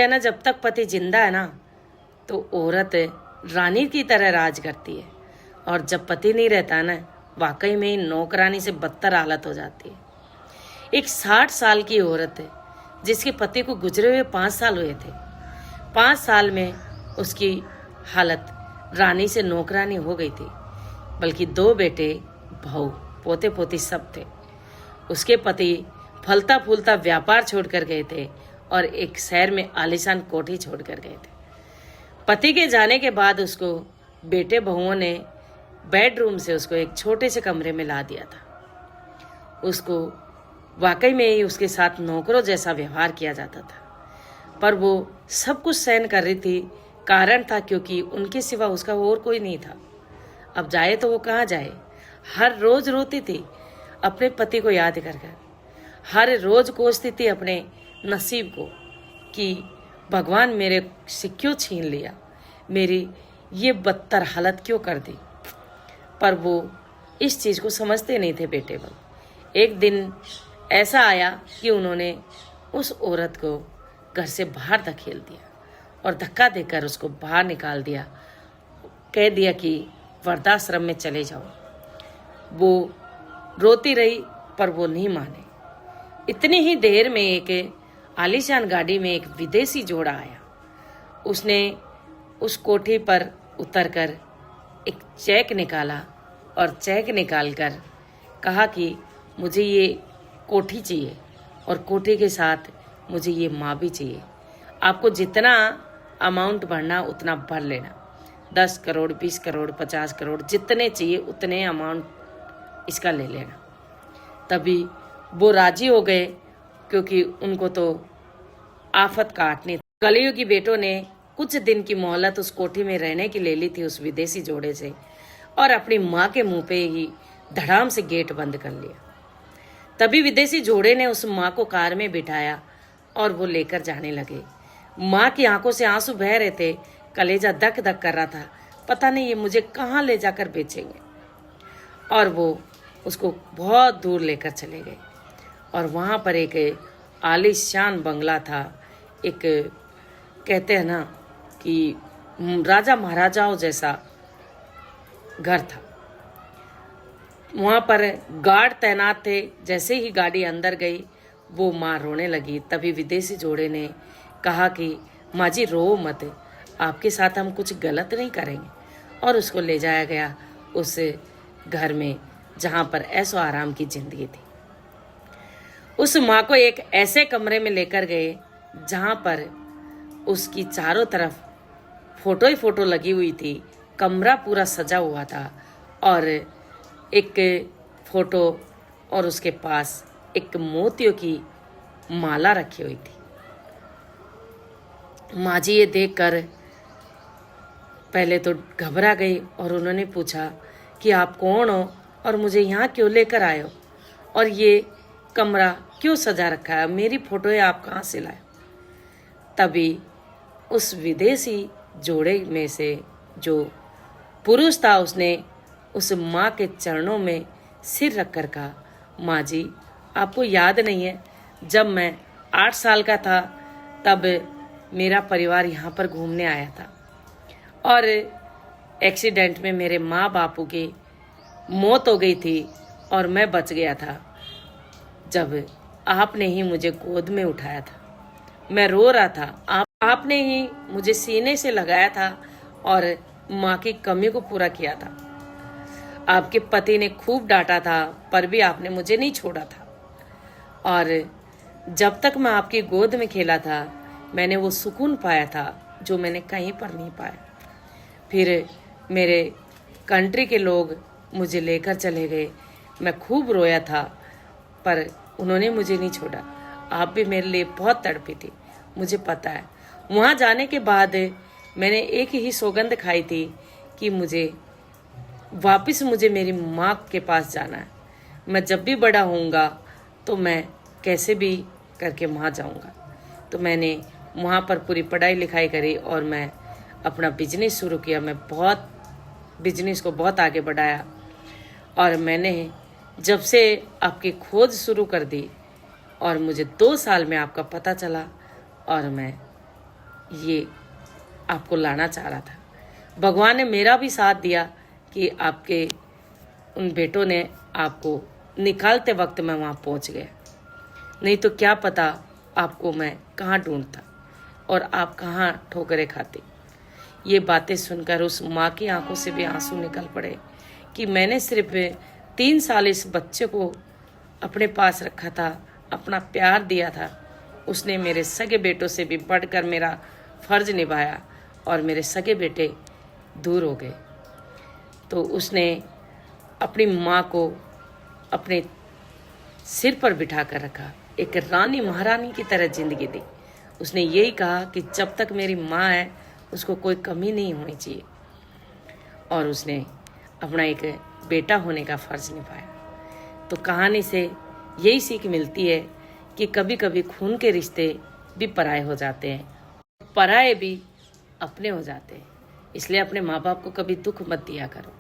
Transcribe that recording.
है ना, जब तक पति जिंदा है ना तो औरत रानी की तरह राज करती है, और जब पति नहीं रहता ना वाकई में ही नौकरानी से बदतर हालत हो जाती है। एक 60 साल की औरत है जिसके पति को गुजरे हुए 5 साल हुए थे। 5 साल में उसकी हालत रानी से नौकरानी हो गई थी, बल्कि 2 बेटे, बहू, पोते पोती सब थे। उसके पति फलता फूलता व्यापार छोड़कर गए थे और एक शहर में आलीशान कोठी छोड़कर गए थे। पति के जाने के बाद उसको बेटे बहुओं ने बेडरूम से उसको एक छोटे से कमरे में ला दिया था। उसको वाकई में ही उसके साथ नौकरों जैसा व्यवहार किया जाता था, पर वो सब कुछ सहन कर रही थी। कारण था क्योंकि उनके सिवा उसका और कोई नहीं था। अब जाए तो वो कहाँ जाए। हर रोज रोती थी अपने पति को याद कर कर, हर रोज कोसती थी अपने नसीब को कि भगवान मेरे से क्यों छीन लिया, मेरी ये बदतर हालत क्यों कर दी। पर वो इस चीज़ को समझते नहीं थे बेटे बहू। एक दिन ऐसा आया कि उन्होंने उस औरत को घर से बाहर धकेल दिया और धक्का देकर उसको बाहर निकाल दिया। कह दिया कि वृद्धाश्रम में चले जाओ। वो रोती रही पर वो नहीं माने। इतनी ही देर में एक आलीशान गाड़ी में एक विदेशी जोड़ा आया। उसने उस कोठी पर उतरकर एक चेक निकाला और चेक निकालकर कहा कि मुझे ये कोठी चाहिए और कोठी के साथ मुझे ये माँ भी चाहिए। आपको जितना अमाउंट भरना उतना भर लेना, 10 करोड़, 20 करोड़, 50 करोड़, जितने चाहिए उतने अमाउंट इसका ले लेना। तभी वो राजी हो गए क्योंकि उनको तो आफत काटनी थी। कलयुगी बेटों ने कुछ दिन की मोहलत उस कोठी में रहने की ले ली थी उस विदेशी जोड़े से, और अपनी माँ के मुंह पे ही धड़ाम से गेट बंद कर लिया। तभी विदेशी जोड़े ने उस माँ को कार में बिठाया और वो लेकर जाने लगे। माँ की आंखों से आंसू बह रहे थे, कलेजा धक धक कर रहा था, पता नहीं ये मुझे कहाँ ले जाकर बेचेंगे। और वो उसको बहुत दूर लेकर चले गए और वहाँ पर एक आलीशान बंगला था। एक कहते हैं ना कि राजा महाराजाओं जैसा घर था। वहाँ पर गार्ड तैनात थे। जैसे ही गाड़ी अंदर गई वो माँ रोने लगी। तभी विदेशी जोड़े ने कहा कि माँ जी रो मत, आपके साथ हम कुछ गलत नहीं करेंगे, और उसको ले जाया गया उस घर में जहाँ पर ऐशो आराम की जिंदगी थी। उस माँ को एक ऐसे कमरे में लेकर गए जहाँ पर उसकी चारों तरफ फोटो ही फोटो लगी हुई थी। कमरा पूरा सजा हुआ था और एक फोटो और उसके पास एक मोतियों की माला रखी हुई थी। माँ जी ये देखकर पहले तो घबरा गई और उन्होंने पूछा कि आप कौन हो और मुझे यहाँ क्यों लेकर आए हो, और ये कमरा क्यों सजा रखा है, मेरी फोटो आप कहाँ से लाए। तभी उस विदेशी जोड़े में से जो पुरुष था उसने उस माँ के चरणों में सिर रखकर कहा, माँ जी आपको याद नहीं है, जब मैं 8 साल का था तब मेरा परिवार यहाँ पर घूमने आया था और एक्सीडेंट में मेरे माँ बापू की मौत हो गई थी और मैं बच गया था। जब आपने ही मुझे गोद में उठाया था, मैं रो रहा था, आपने ही मुझे सीने से लगाया था और माँ की कमी को पूरा किया था। आपके पति ने खूब डांटा था पर भी आपने मुझे नहीं छोड़ा था, और जब तक मैं आपकी गोद में खेला था मैंने वो सुकून पाया था जो मैंने कहीं पर नहीं पाया। फिर मेरे कंट्री के लोग मुझे लेकर चले गए, मैं खूब रोया था पर उन्होंने मुझे नहीं छोड़ा। आप भी मेरे लिए बहुत तड़पी थी, मुझे पता है। वहाँ जाने के बाद मैंने एक ही सौगंध खाई थी कि मुझे मेरी माँ के पास जाना है। मैं जब भी बड़ा होऊंगा तो मैं कैसे भी करके वहाँ जाऊँगा। तो मैंने वहाँ पर पूरी पढ़ाई लिखाई करी और मैं अपना बिजनेस शुरू किया। मैं बिजनेस को बहुत आगे बढ़ाया और मैंने जब से आपकी खोज शुरू कर दी और मुझे 2 साल में आपका पता चला और मैं ये आपको लाना चाह रहा था। भगवान ने मेरा भी साथ दिया कि आपके उन बेटों ने आपको निकालते वक्त मैं वहाँ पहुँच गया, नहीं तो क्या पता आपको मैं कहाँ ढूंढता और आप कहाँ ठोकरें खाती। ये बातें सुनकर उस माँ की आंखों से भी आंसू निकल पड़े कि मैंने सिर्फ 3 साल इस बच्चे को अपने पास रखा था, अपना प्यार दिया था। उसने मेरे सगे बेटों से भी बढ़कर मेरा फर्ज निभाया और मेरे सगे बेटे दूर हो गए। तो उसने अपनी माँ को अपने सिर पर बिठा कर रखा, एक रानी महारानी की तरह जिंदगी दी। उसने यही कहा कि जब तक मेरी माँ है उसको कोई कमी नहीं होनी चाहिए, और उसने अपना एक बेटा होने का फर्ज निभाया। तो कहानी से यही सीख मिलती है कि कभी कभी खून के रिश्ते भी पराये हो जाते हैं, पराये भी अपने हो जाते हैं। इसलिए अपने माँ बाप को कभी दुख मत दिया करो।